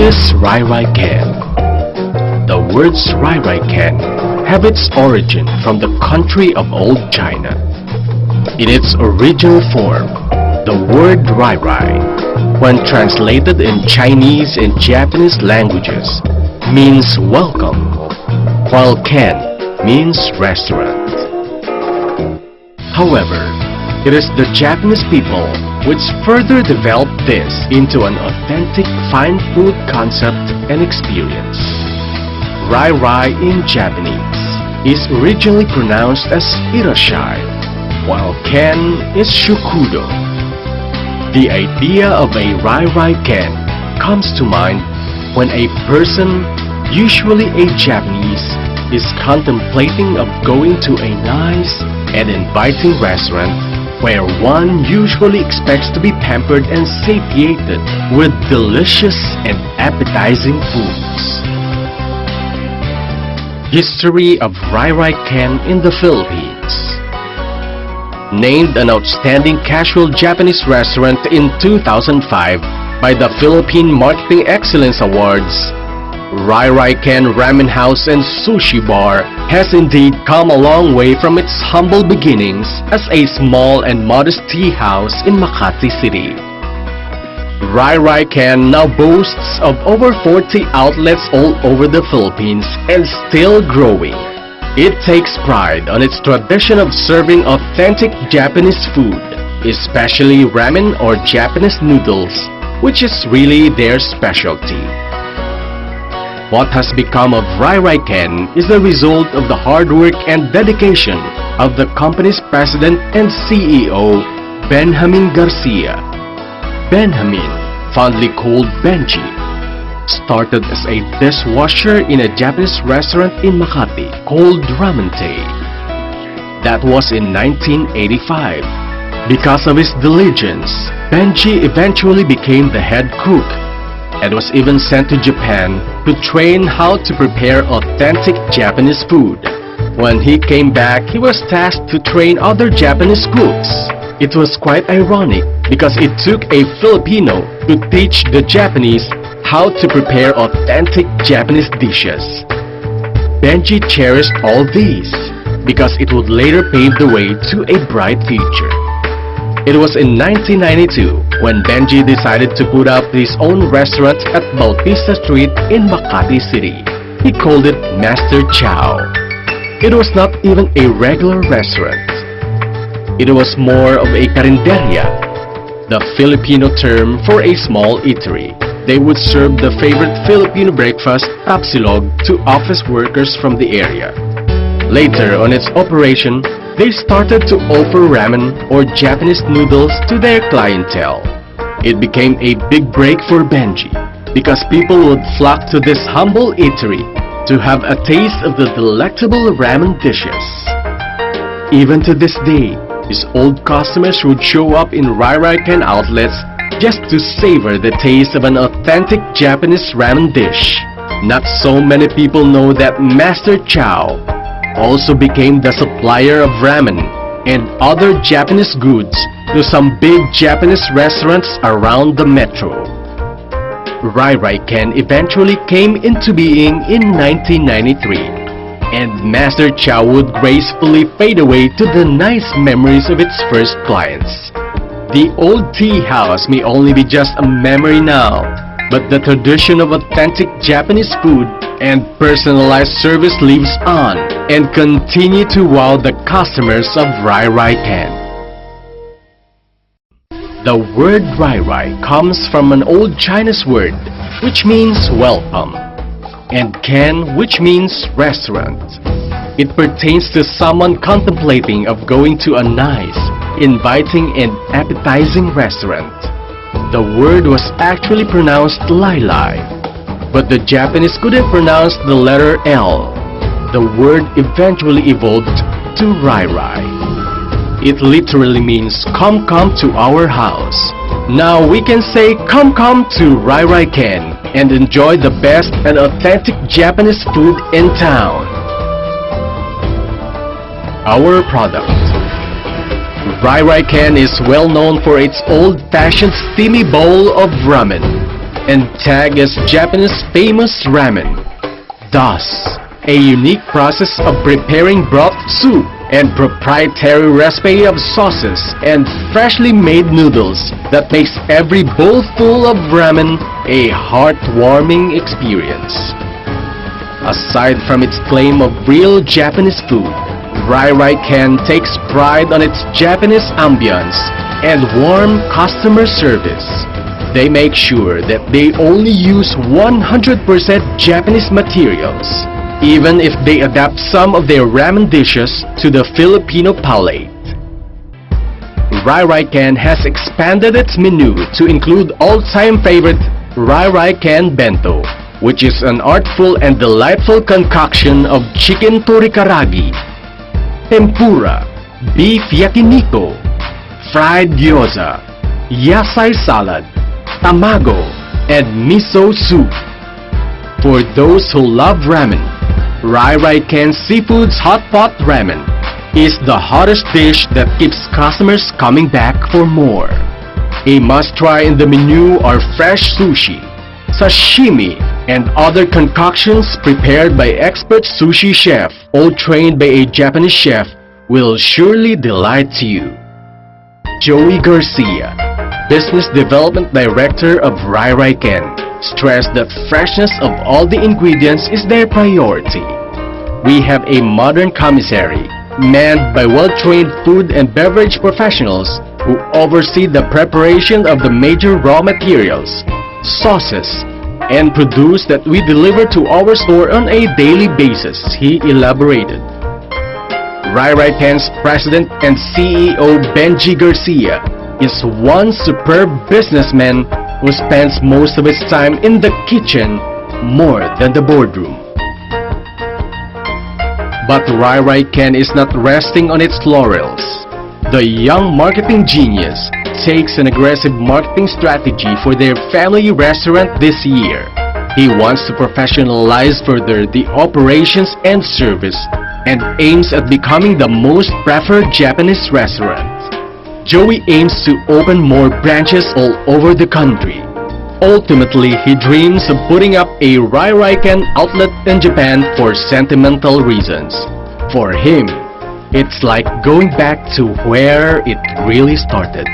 is Rairaiken? The words Rairaiken have its origin from the country of Old China. In its original form, the word Rairai, when translated in Chinese and Japanese languages, means welcome, while Ken means restaurant. However, it is the Japanese people which further developed this into an authentic fine food concept and experience. Rairai in Japanese is originally pronounced as irashai, while Ken is shukudo. The idea of a Rairaiken comes to mind when a person, usually a Japanese, is contemplating of going to a nice and inviting restaurant where one usually expects to be pampered and satiated with delicious and appetizing foods. History of Rairaiken in the Philippines. Named an outstanding casual Japanese restaurant in 2005 by the Philippine Marketing Excellence Awards, Rairaiken Ramen House and Sushi Bar has indeed come a long way from its humble beginnings as a small and modest tea house in Makati City. Rairaiken now boasts of over 40 outlets all over the Philippines and still growing. It takes pride on its tradition of serving authentic Japanese food, especially ramen or Japanese noodles, which is really their specialty. What has become of Rairaiken is the result of the hard work and dedication of the company's president and CEO, Benjamin Garcia. Benjamin, fondly called Benji, started as a dishwasher in a Japanese restaurant in Makati called Ramante. That was in 1985. Because of his diligence, Benji eventually became the head cook and was even sent to Japan to train how to prepare authentic Japanese food. When he came back, he was tasked to train other Japanese cooks. It was quite ironic because it took a Filipino to teach the Japanese how to prepare authentic Japanese dishes. Benji cherished all these because it would later pave the way to a bright future. It was in 1992 when Benji decided to put up his own restaurant at Bautista Street in Makati City. He called it Master Chow. It was not even a regular restaurant. It was more of a carinderia, the Filipino term for a small eatery. They would serve the favorite Filipino breakfast, tapsilog, to office workers from the area. Later on its operation, they started to offer ramen or Japanese noodles to their clientele. It became a big break for Benji because people would flock to this humble eatery to have a taste of the delectable ramen dishes. Even to this day, his old customers would show up in Rairaiken outlets just to savor the taste of an authentic Japanese ramen dish. Not so many people know that Master Chow also became the supplier of ramen and other Japanese goods to some big Japanese restaurants around the metro. Rairaiken eventually came into being in 1993, and Master Chow would gracefully fade away to the nice memories of its first clients. The old tea house may only be just a memory now, but the tradition of authentic Japanese food and personalized service lives on and continue to wow the customers of Rairaiken. The word Rairai comes from an old Chinese word which means welcome, and Ken which means restaurant. It pertains to someone contemplating of going to a nice, inviting and appetizing restaurant. The word was actually pronounced Lai Lai, but the Japanese couldn't pronounce the letter L. The word eventually evolved to Rairai. It literally means come to our house. Now we can say come to Rairaiken and enjoy the best and authentic Japanese food in town. Our product. Rairaiken is well known for its old-fashioned steamy bowl of ramen. and tagged as Japanese famous ramen. Thus, a unique process of preparing broth soup and proprietary recipe of sauces and freshly made noodles that makes every bowl full of ramen a heartwarming experience. Aside from its claim of real Japanese food, Rairaiken takes pride on its Japanese ambience and warm customer service. They make sure that they only use 100% Japanese materials, even if they adapt some of their ramen dishes to the Filipino palate. Rairaiken has expanded its menu to include all-time favorite Rairaiken Bento, which is an artful and delightful concoction of chicken torikaragi, tempura, beef yakiniku, fried gyoza, yasai salad, tamago, and miso soup. For those who love ramen, Rairaiken Seafood's Hot Pot Ramen is the hottest dish that keeps customers coming back for more. A must-try in the menu are fresh sushi, sashimi, and other concoctions prepared by expert sushi chef, all trained by a Japanese chef, will surely delight you. Joey Garcia, Business Development Director of Rairaiken, stressed that freshness of all the ingredients is their priority. We have a modern commissary, manned by well-trained food and beverage professionals who oversee the preparation of the major raw materials, sauces, and produce that we deliver to our store on a daily basis, he elaborated. Rairaiken's President and CEO Benji Garcia is one superb businessman who spends most of his time in the kitchen more than the boardroom. But Rairaiken is not resting on its laurels. The young marketing genius takes an aggressive marketing strategy for their family restaurant this year. He wants to professionalize further the operations and service and aims at becoming the most preferred Japanese restaurant. Joey aims to open more branches all over the country. Ultimately, he dreams of putting up a Rairaiken outlet in Japan for sentimental reasons. For him, it's like going back to where it really started.